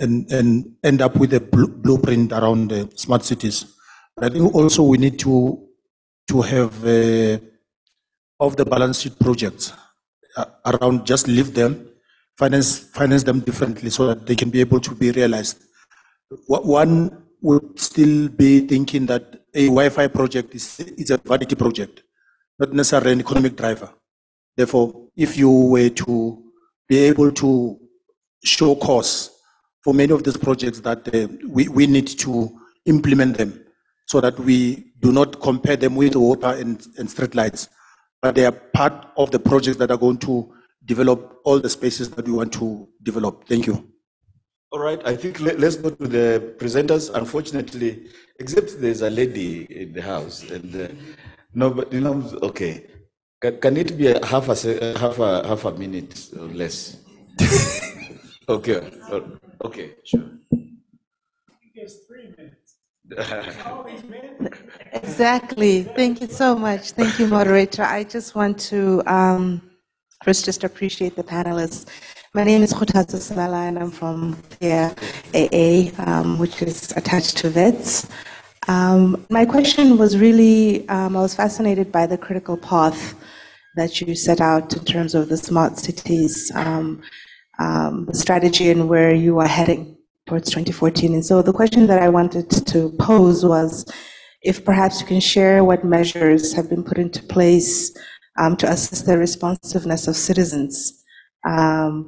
end up with a blueprint around smart cities. But I think also we need to have of the balance sheet projects around, just leave them, finance them differently so that they can be able to be realized. One would still be thinking that a Wi-Fi project is a vanity project, not necessarily an economic driver. Therefore, if you were to be able to show costs for many of these projects, that we need to implement them so that we do not compare them with water and street lights, but they are part of the projects that are going to develop all the spaces that we want to develop. Thank you.
All right, I think let's go to the presenters. Unfortunately, except there's a lady in the house, and no, but okay. Can it be half a minute or less? Okay, okay, sure.
It's 3 minutes. Exactly. Thank you so much. Thank you, moderator. I just want to first just appreciate the panelists. My name is Khutazo Salala, and I'm from the AA, which is attached to VETS. My question was really, I was fascinated by the critical path that you set out in terms of the smart cities strategy and where you are heading towards 2014. And so the question that I wanted to pose was, if perhaps you can share what measures have been put into place to assist the responsiveness of citizens,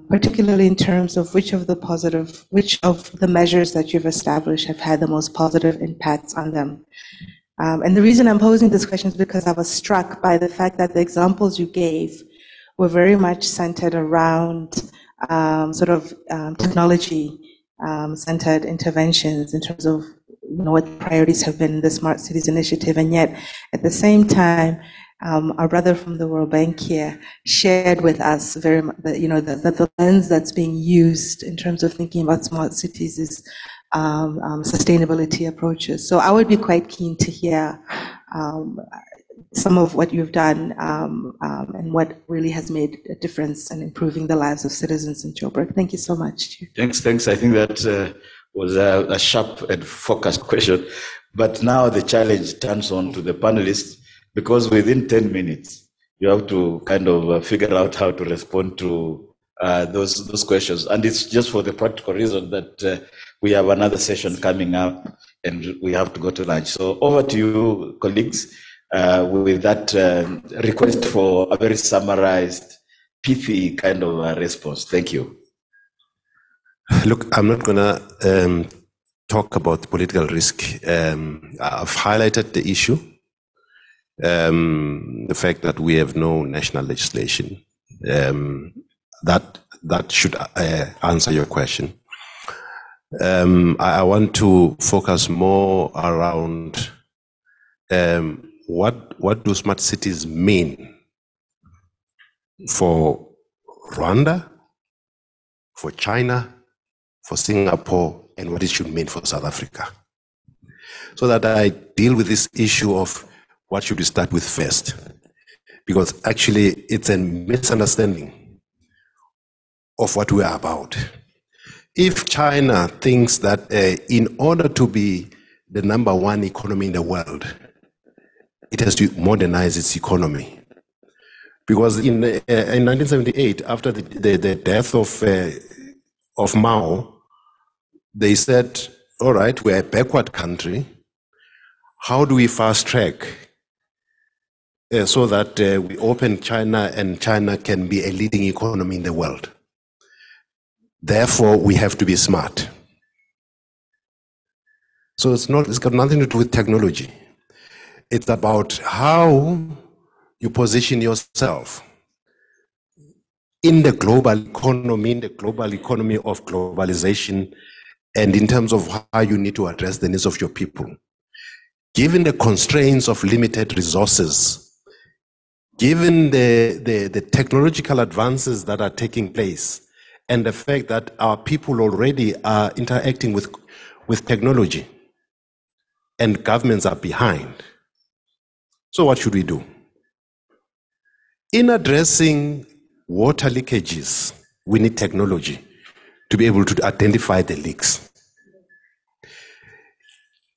particularly in terms of which of the measures that you've established have had the most positive impacts on them. And the reason I'm posing this question is because I was struck by the fact that the examples you gave were very much centered around technology centered interventions in terms of what priorities have been in the Smart Cities Initiative, and yet at the same time, our brother from the World Bank here shared with us very much that the lens that's being used in terms of thinking about smart cities is sustainability approaches. So I would be quite keen to hear some of what you've done and what really has made a difference in improving the lives of citizens in Joburg. Thank you so much.
Thanks. I think that was a sharp and focused question. But now the challenge turns on to the panelists, because within 10 minutes, you have to kind of figure out how to respond to those questions. And it's just for the practical reason that we have another session coming up and we have to go to lunch. So over to you, colleagues, with that request for a very summarized, pithy kind of response. Thank you.
Look, I'm not going to talk about political risk. I've highlighted the issue, the fact that we have no national legislation. That should answer your question. I want to focus more around what do smart cities mean for Rwanda, for China, for Singapore, and what it should mean for South Africa. So that I deal with this issue of what should we start with first. Because actually it's a misunderstanding of what we are about. If China thinks that in order to be the #1 economy in the world, it has to modernize its economy. Because in 1978, after the death of Mao, they said, all right, we're a backward country. How do we fast track so that we open China and China can be a leading economy in the world? Therefore, we have to be smart. So it's got nothing to do with technology. It's about how you position yourself in the global economy of globalization, and in terms of how you need to address the needs of your people. Given the constraints of limited resources, given the technological advances that are taking place, and the fact that our people already are interacting with technology, and governments are behind. So what should we do? In addressing water leakages, we need technology to be able to identify the leaks.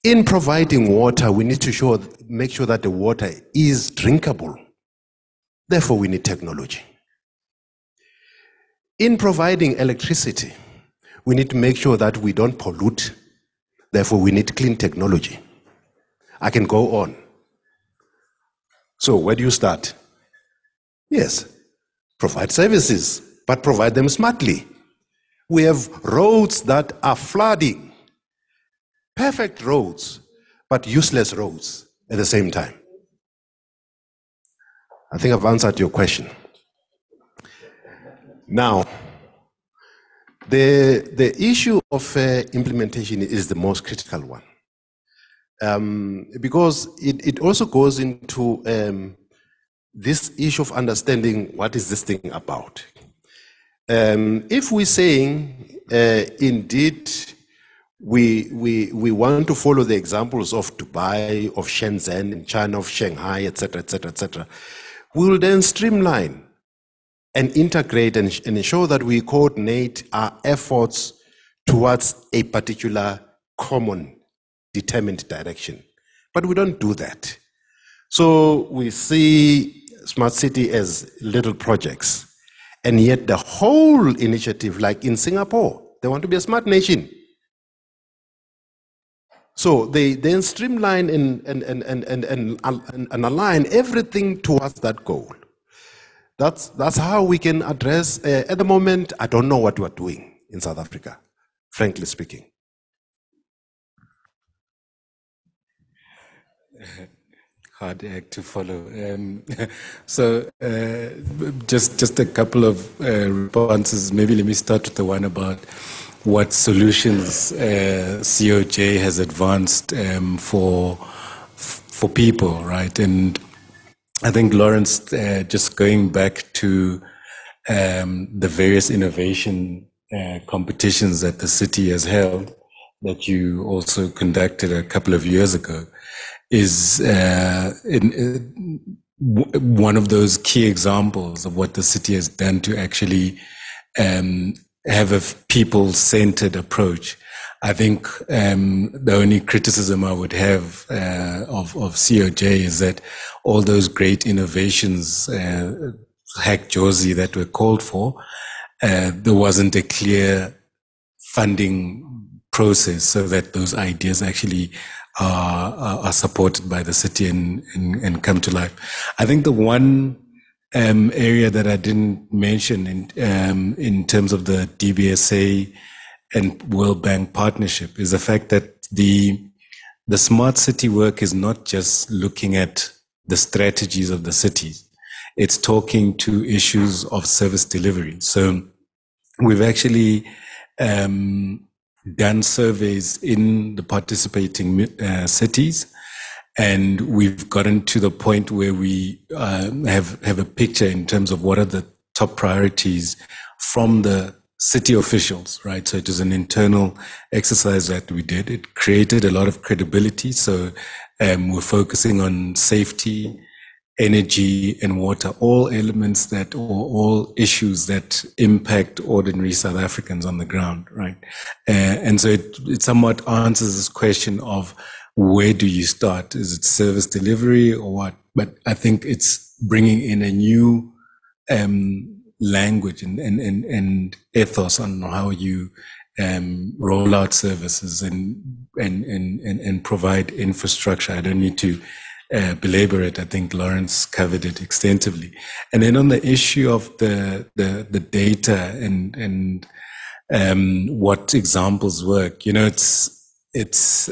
In providing water, we need to make sure that the water is drinkable. Therefore, we need technology. In providing electricity, we need to make sure that we don't pollute. Therefore, we need clean technology. I can go on. So where do you start? Yes, provide services, but provide them smartly. We have roads that are flooding. Perfect roads, but useless roads at the same time. I think I've answered your question. Now, the issue of implementation is the most critical one. Because it also goes into this issue of understanding what is this thing about. If we're saying, indeed, we want to follow the examples of Dubai, of Shenzhen, in China, of Shanghai, etc., etc., etc., we will then streamline and integrate and ensure that we coordinate our efforts towards a particular common determined direction. But we don't do that. So we see smart city as little projects. And yet the whole initiative, like in Singapore, they want to be a smart nation. So they then streamline and align everything towards that goal. That's how we can address, at the moment, I don't know what we're doing in South Africa, frankly speaking.
Hard act to follow. So just a couple of responses. Maybe let me start with the one about what solutions COJ has advanced for people, right? And I think, Lawrence, just going back to the various innovation competitions that the city has held, that you also conducted a couple of years ago, is one of those key examples of what the city has done to actually have a people-centered approach. I think the only criticism I would have of COJ is that all those great innovations, hack Josie, that were called for, there wasn't a clear funding process so that those ideas actually are supported by the city and come to life. I think the one area that I didn't mention in terms of the DBSA and World Bank partnership is the fact that the smart city work is not just looking at the strategies of the cities. It's talking to issues of service delivery. So we've actually done surveys in the participating cities, and we've gotten to the point where we have a picture in terms of what are the top priorities from the city officials, right? So it was an internal exercise that we did. It created a lot of credibility. So we're focusing on safety, energy, and water, all elements that, or all issues that impact ordinary South Africans on the ground, right? And so it somewhat answers this question of where do you start? Is it service delivery or what? But I think it's bringing in a new language and ethos on how you roll out services and provide infrastructure. I don't need to belabor it. I think Lawrence covered it extensively. And then on the issue of the data and what examples work, it's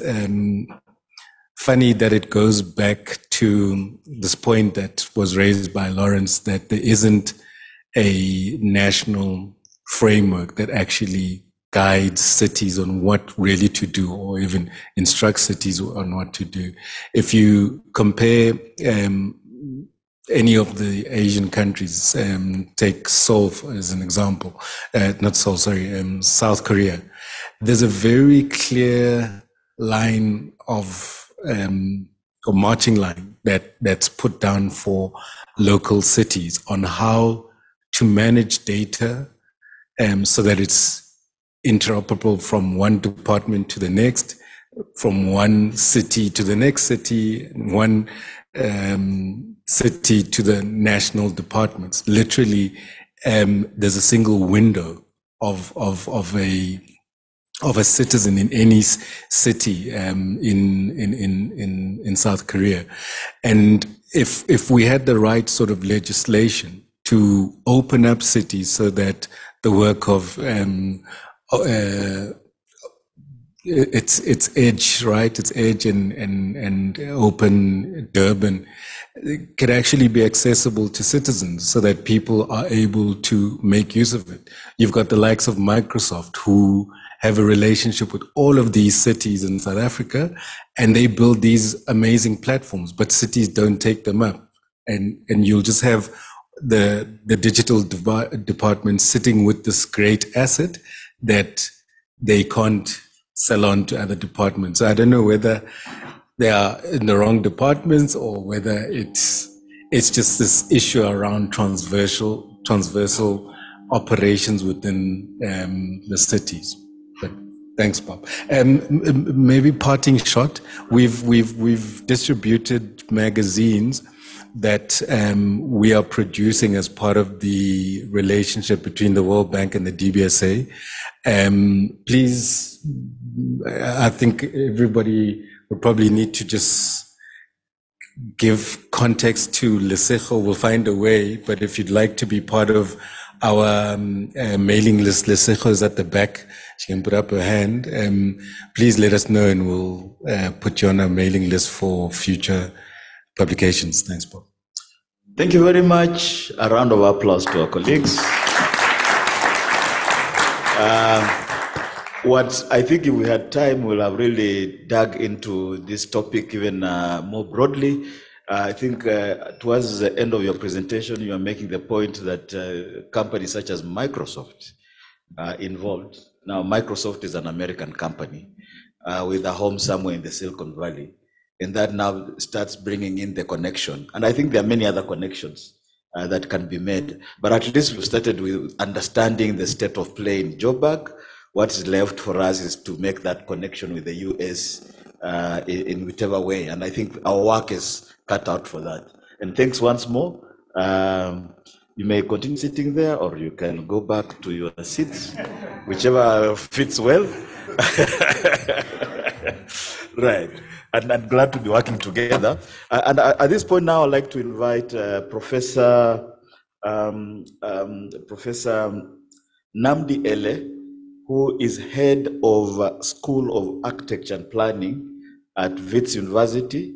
funny that it goes back to this point that was raised by Lawrence, that there isn't a national framework that actually guides cities on what really to do, or even instructs cities on what to do. If you compare any of the Asian countries, take Seoul as an example, not Seoul, sorry, South Korea, there's a very clear line of or marching line that's put down for local cities on how to manage data so that it's interoperable from one department to the next, from one city to the next city, one city to the national departments. Literally, there's a single window of a citizen in any city in South Korea. And if we had the right sort of legislation to open up cities so that the work of its edge, right? Its edge and open Durban could actually be accessible to citizens so that people are able to make use of it. You've got the likes of Microsoft who have a relationship with all of these cities in South Africa, and they build these amazing platforms, but cities don't take them up. And you'll just have the digital department sitting with this great asset that they can't sell on to other departments. So I don't know whether they are in the wrong departments or whether it's just this issue around transversal operations within the cities. But thanks, Bob. Maybe parting shot. We've distributed magazines that we are producing as part of the relationship between the World Bank and the DBSA. Please, I think everybody would probably need to just give context to Lesego. We'll find a way, but if you'd like to be part of our mailing list, Lesejo, is at the back. She can put up her hand. Please let us know and we'll put you on our mailing list for future publications. Thanks, Bob.
Thank you very much. A round of applause to our colleagues. What I think if we had time, we'll have really dug into this topic even more broadly. I think towards the end of your presentation, you are making the point that companies such as Microsoft are involved. Now, Microsoft is an American company with a home somewhere in the Silicon Valley, and that now starts bringing in the connection. And I think there are many other connections that can be made. But at least we started with understanding the state of play in Joburg. What is left for us is to make that connection with the US in whichever way. And I think our work is cut out for that. And thanks once more. You may continue sitting there or you can go back to your seats, whichever fits well. Right. And I'm glad to be working together. And at this point now, I'd like to invite Professor Namdi Ele, who is head of School of Architecture and Planning at Wits University.